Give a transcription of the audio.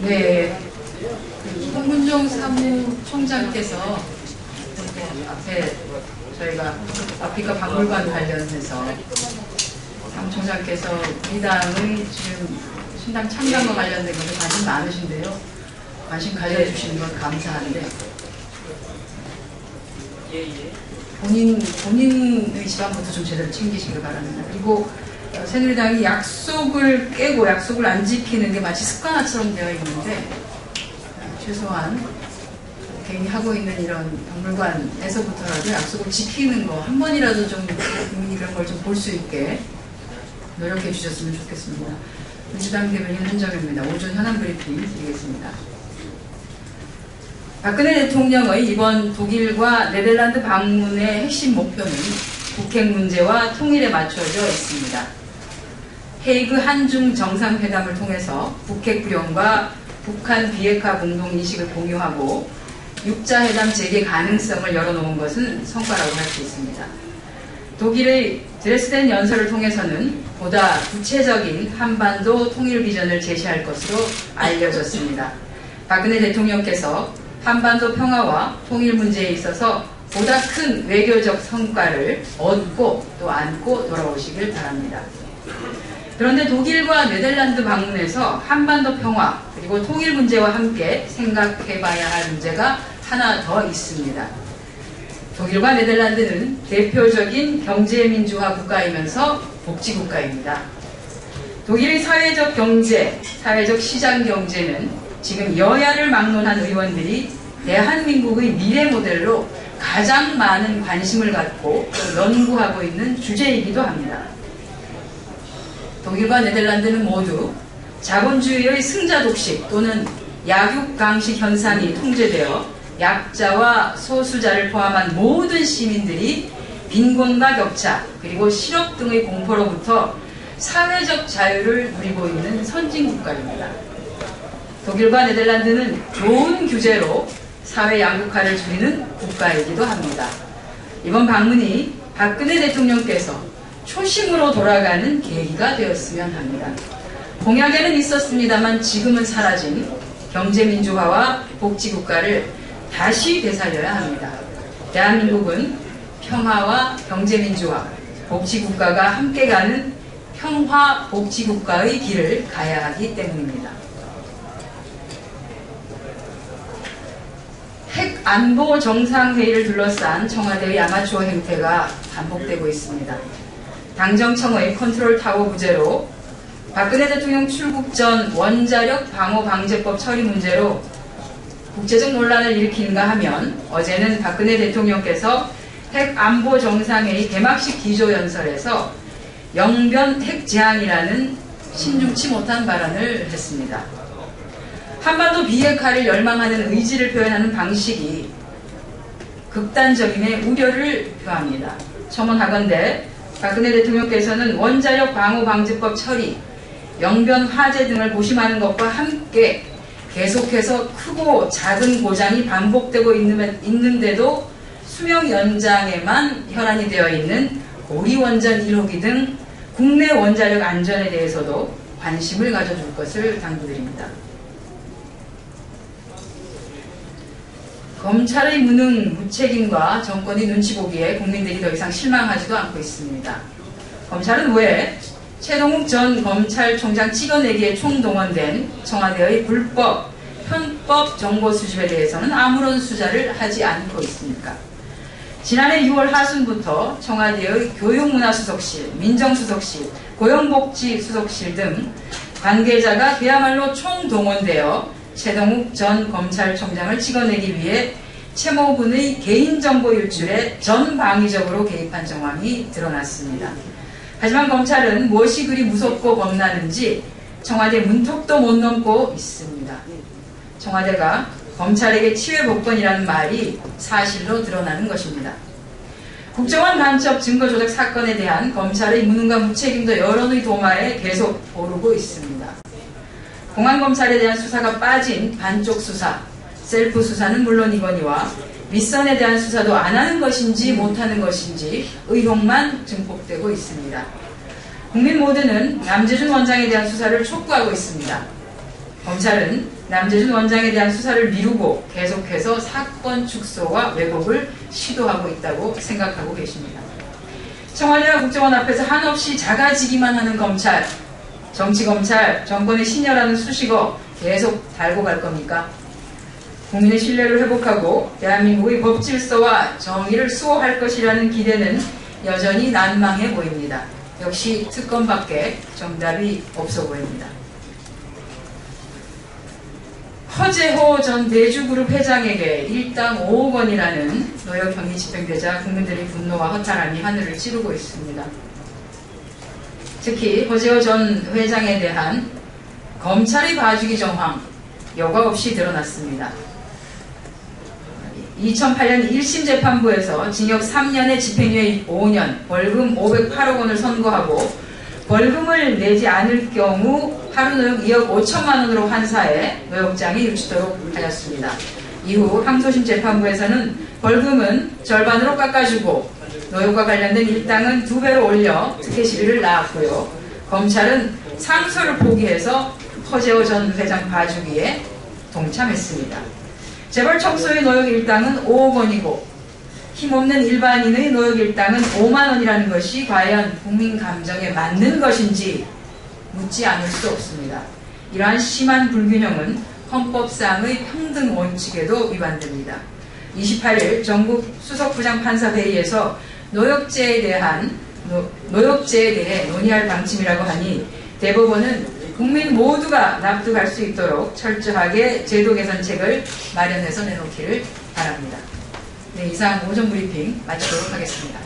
네, 홍문종 사무총장께서 앞에 저희가 아프리카 박물관 관련해서 사무총장께서 우리 당의 지금 신당 창당과 관련된 것에 관심 많으신데요. 관심 가져주시는 건 감사한데 본인의 집안부터 좀 제대로 챙기시길 바랍니다. 그리고 새누리당이 약속을 깨고 약속을 안 지키는 게 마치 습관화처럼 되어 있는데 최소한 개인이 하고 있는 이런 박물관에서부터라도 약속을 지키는 거 한 번이라도 좀 국민이 그런 걸 좀 볼 수 있게 노력해 주셨으면 좋겠습니다. 민주당 대변인 한정현입니다. 오전 현안 브리핑 드리겠습니다. 박근혜 대통령의 이번 독일과 네덜란드 방문의 핵심 목표는 북핵 문제와 통일에 맞춰져 있습니다. 헤이그 한중 정상회담을 통해서 북핵 불용과 북한 비핵화 공동인식을 공유하고 육자회담 재개 가능성을 열어놓은 것은 성과라고 할 수 있습니다. 독일의 드레스덴 연설을 통해서는 보다 구체적인 한반도 통일 비전을 제시할 것으로 알려졌습니다. 박근혜 대통령께서 한반도 평화와 통일 문제에 있어서 보다 큰 외교적 성과를 얻고 또 안고 돌아오시길 바랍니다. 그런데 독일과 네덜란드 방문에서 한반도 평화 그리고 통일 문제와 함께 생각해봐야 할 문제가 하나 더 있습니다. 독일과 네덜란드는 대표적인 경제민주화 국가이면서 복지국가입니다. 독일의 사회적 경제, 사회적 시장 경제는 지금 여야를 막론한 의원들이 대한민국의 미래 모델로 가장 많은 관심을 갖고 연구하고 있는 주제이기도 합니다. 독일과 네덜란드는 모두 자본주의의 승자 독식 또는 약육강식 현상이 통제되어 약자와 소수자를 포함한 모든 시민들이 빈곤과 격차 그리고 실업 등의 공포로부터 사회적 자유를 누리고 있는 선진국가입니다. 독일과 네덜란드는 좋은 규제로 사회 양극화를 줄이는 국가이기도 합니다. 이번 방문이 박근혜 대통령께서 초심으로 돌아가는 계기가 되었으면 합니다. 공약에는 있었습니다만 지금은 사라진 경제민주화와 복지국가를 다시 되살려야 합니다. 대한민국은 평화와 경제민주화, 복지국가가 함께 가는 평화 복지국가의 길을 가야 하기 때문입니다. 핵 안보 정상회의를 둘러싼 청와대의 아마추어 행태가 반복되고 있습니다. 당정청의 컨트롤 타워 부재로 박근혜 대통령 출국 전 원자력 방호 방제법 처리 문제로 국제적 논란을 일으키는가 하면 어제는 박근혜 대통령께서 핵 안보 정상회의 개막식 기조연설에서 영변 핵 제한이라는 신중치 못한 발언을 했습니다. 한반도 비핵화를 열망하는 의지를 표현하는 방식이 극단적임의 우려를 표합니다. 첨언하건대 박근혜 대통령께서는 원자력 방호 방지법 처리, 영변 화재 등을 고심하는 것과 함께 계속해서 크고 작은 고장이 반복되고 있는데도 수명 연장에만 혈안이 되어 있는 고리원전 1호기 등 국내 원자력 안전에 대해서도 관심을 가져줄 것을 당부드립니다. 검찰의 무능, 무책임과 정권의 눈치 보기에 국민들이 더 이상 실망하지도 않고 있습니다. 검찰은 왜 최동욱 전 검찰총장 찍어내기에 총동원된 청와대의 불법, 편법 정보 수집에 대해서는 아무런 수사를 하지 않고 있습니까? 지난해 6월 하순부터 청와대의 교육문화수석실, 민정수석실, 고용복지수석실 등 관계자가 그야말로 총동원되어 최동욱 전 검찰총장을 찍어내기 위해 채모군의 개인정보 유출에 전방위적으로 개입한 정황이 드러났습니다. 하지만 검찰은 무엇이 그리 무섭고 겁나는지 청와대 문턱도 못 넘고 있습니다. 청와대가 검찰에게 치외복권이라는 말이 사실로 드러나는 것입니다. 국정원 간첩 증거조작 사건에 대한 검찰의 무능과 무책임도 여론의 도마에 계속 오르고 있습니다. 공안검찰에 대한 수사가 빠진 반쪽 수사, 셀프 수사는 물론이거니와 윗선에 대한 수사도 안 하는 것인지 못하는 것인지 의혹만 증폭되고 있습니다. 국민 모두는 남재준 원장에 대한 수사를 촉구하고 있습니다. 검찰은 남재준 원장에 대한 수사를 미루고 계속해서 사건 축소와 왜곡을 시도하고 있다고 생각하고 계십니다. 청와대와 국정원 앞에서 한없이 작아지기만 하는 검찰, 정치검찰, 정권의 신여라는 수식어 계속 달고 갈 겁니까? 국민의 신뢰를 회복하고 대한민국의 법질서와 정의를 수호할 것이라는 기대는 여전히 난망해 보입니다. 역시 특검밖에 정답이 없어 보입니다. 허재호 전 대주그룹 회장에게 일당 5억 원이라는 노역형이 집행되자 국민들의 분노와 허탈함이 하늘을 찌르고 있습니다. 특히 허재호 전 회장에 대한 검찰의 봐주기 정황 여과 없이 드러났습니다. 2008년 1심 재판부에서 징역 3년에 집행유예 5년, 벌금 508억 원을 선고하고 벌금을 내지 않을 경우 하루 노역 2억 5천만 원으로 환사해 노역장이 유치도록 하였습니다. 이후 항소심 재판부에서는 벌금은 절반으로 깎아주고 노역과 관련된 일당은 2배로 올려 특혜 시비를 낳았고요. 검찰은 상소를 포기해서 허재호 전 회장 봐주기에 동참했습니다. 재벌 청소의 노역 일당은 5억 원이고 힘없는 일반인의 노역 일당은 5만 원이라는 것이 과연 국민 감정에 맞는 것인지 묻지 않을 수 없습니다. 이러한 심한 불균형은 헌법상의 평등 원칙에도 위반됩니다. 28일 전국 수석부장판사회의에서 노역죄에 대해 논의할 방침이라고 하니 대법원은 국민 모두가 납득할 수 있도록 철저하게 제도 개선책을 마련해서 내놓기를 바랍니다. 네, 이상 오전 브리핑 마치도록 하겠습니다.